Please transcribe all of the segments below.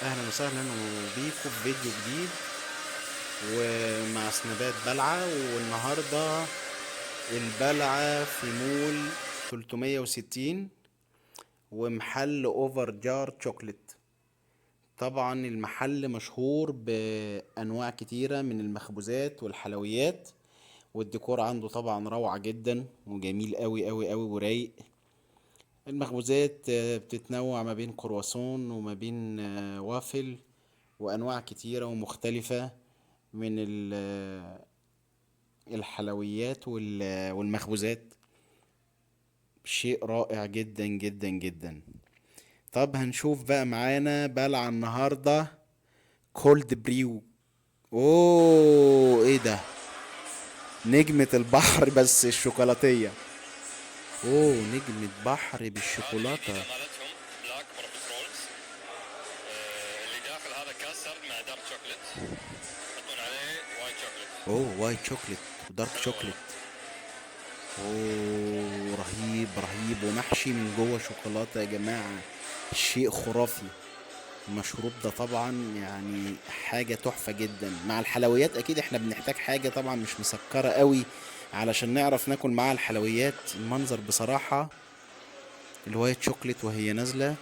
اهلا وسهلا وبيكم في فيديو جديد ومع سنابات بلعة. والنهاردة البلعة في مول 360 ومحل اوفر جار شوكليت. طبعا المحل مشهور بانواع كتيرة من المخبوزات والحلويات، والديكور عنده طبعا روعة جدا وجميل قوي قوي قوي ورايق. المخبوزات بتتنوع ما بين كرواسون وما بين وافل وانواع كتيرة ومختلفة من الحلويات والمخبوزات. شيء رائع جدا جدا جدا. طب هنشوف بقى معانا بلع النهاردة كولد بريو. اوه ايه ده، نجمة البحر بس الشوكولاتية. اوه نجمة بحر هذه بالشوكولاتة. الجديدة مالتهم بلاك بروفيترولز. اللي داخل هذا كاسترد مع دارك شوكليت، يحطون عليه وايت شوكليت. اوه وايت شوكليت ودارك حلو شوكليت. والله. اوه رهيب رهيب، ومحشي من جوه شوكولاتة يا جماعة. شيء خرافي. المشروب ده طبعا يعني حاجة تحفة جدا مع الحلويات. اكيد احنا بنحتاج حاجة طبعا مش مسكرة قوي علشان نعرف ناكل معاها الحلويات. المنظر بصراحة الوايت شوكليت وهي نازلة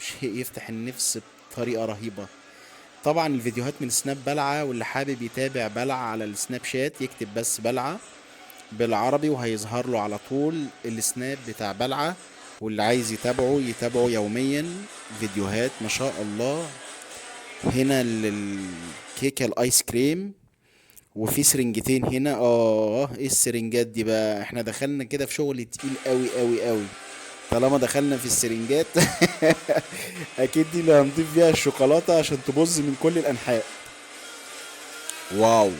شيء يفتح النفس بطريقة رهيبة. طبعا الفيديوهات من سناب بلعة، واللي حابب يتابع بلعة على السناب شات يكتب بس بلعة بالعربي وهيظهر له على طول السناب بتاع بلعة. واللي عايز يتابعه يتابعه يوميا، فيديوهات ما شاء الله. هنا الكيكة الايس كريم، وفي سرنجتين هنا. ايه السرنجات دي بقى؟ احنا دخلنا كده في شغل تقيل قوي قوي قوي. طالما دخلنا في السرنجات اكيد دي اللي هنضيف فيها الشوكولاتة عشان تبظ من كل الانحاء. واو.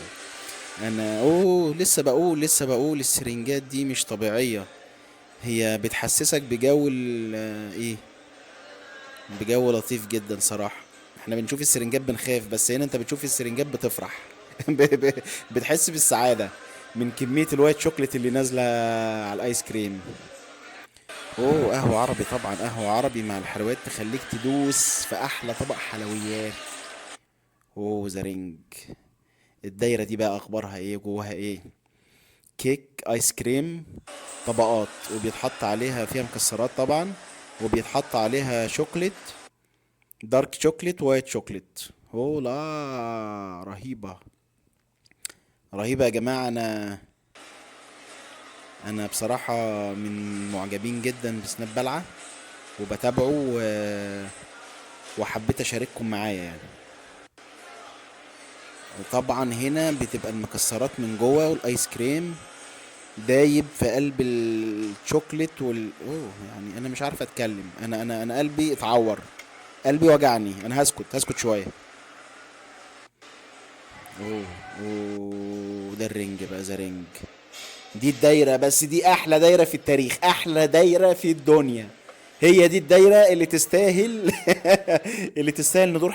انا لسه بقول السرنجات دي مش طبيعية. هي بتحسسك بجو ايه، بجو لطيف جدا صراحة. احنا بنشوف السرنجات بنخاف، بس هنا انت بتشوف السرنجات بتفرح. بتحس بالسعادة من كمية الوايت شوكليت اللي نازلة على الايس كريم. اوه قهوة عربي، طبعا قهوة عربي مع الحلويات تخليك تدوس في احلى طبق حلويات. اوه زرنج. الدايرة دي بقى اخبارها ايه؟ جواها ايه؟ كيك ايس كريم، طبقات، وبيتحط عليها فيها مكسرات طبعا، وبيتحط عليها شوكليت، دارك شوكليت وايت شوكليت. اوه لا رهيبة. رهيبة يا جماعة. انا بصراحة من معجبين جدا بسناب بلعة وبتابعه وحبيت اشارككم معايا يعني. وطبعا هنا بتبقى المكسرات من جوه والايس كريم دايب في قلب الشوكليت اوه يعني انا مش عارف اتكلم. انا قلبي اتعور، قلبي وجعني. انا هسكت شوية. اوه اوه ده الرنج بقى، ذا رينج. دي الدايرة، بس دي أحلى دايرة في التاريخ، أحلى دايرة في الدنيا. هي دي الدايرة اللي تستاهل اللي تستاهل ندور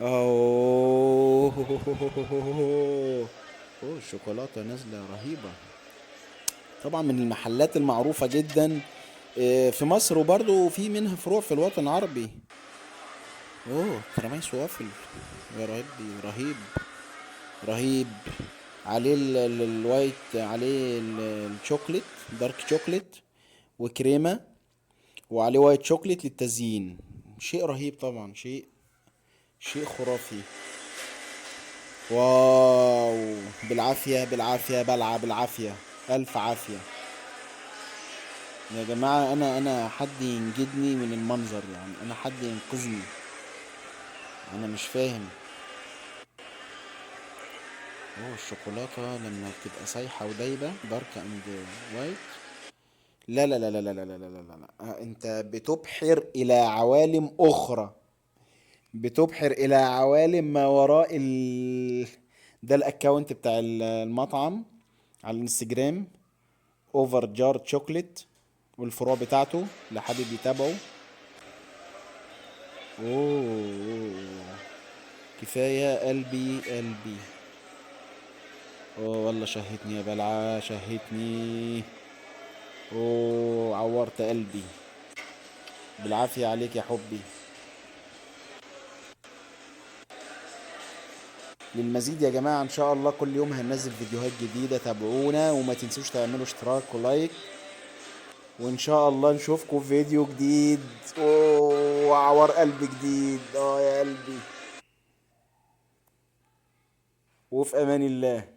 أوه. أوه الشوكولاتة نازلة رهيبة. طبعا من المحلات المعروفة جدا في مصر، وبرضو في منها فروع في الوطن العربي. اوه تراميس وافل. يا ربي رهيب رهيب. عليه الوايت، عليه الشوكليت، دارك شوكليت وكريمة، وعليه وايت شوكليت للتزيين. شيء رهيب طبعا، شيء خرافي. واو. بالعافية بالعافية بلعة بالعافية. ألف عافية يا جماعة. أنا حد ينجدني من المنظر، يعني أنا حد ينقذني. أنا مش فاهم. أوه الشوكولاتة لما بتبقى سايحة ودايبة دارك أند وايت. لا لا لا لا لا لا لا لا لا لا. انت بتبحر الى عوالم اخرى، بتبحر الى عوالم ما وراء ده الاكونت بتاع المطعم على الانستجرام، اوفر جار تشوكلت، والفروع بتاعته اللي حابب يتابعه. اوه كفاية قلبي قلبي. اوه والله شهتني يا بلعة، شهتني. اوه عورت قلبي. بالعافية عليك يا حبي. للمزيد يا جماعة ان شاء الله كل يوم هننزل فيديوهات جديدة، تابعونا وما تنسوش تعملوا اشتراك ولايك، وان شاء الله نشوفكم في فيديو جديد. اوه عور قلب جديد، يا قلبي، وفي امان الله.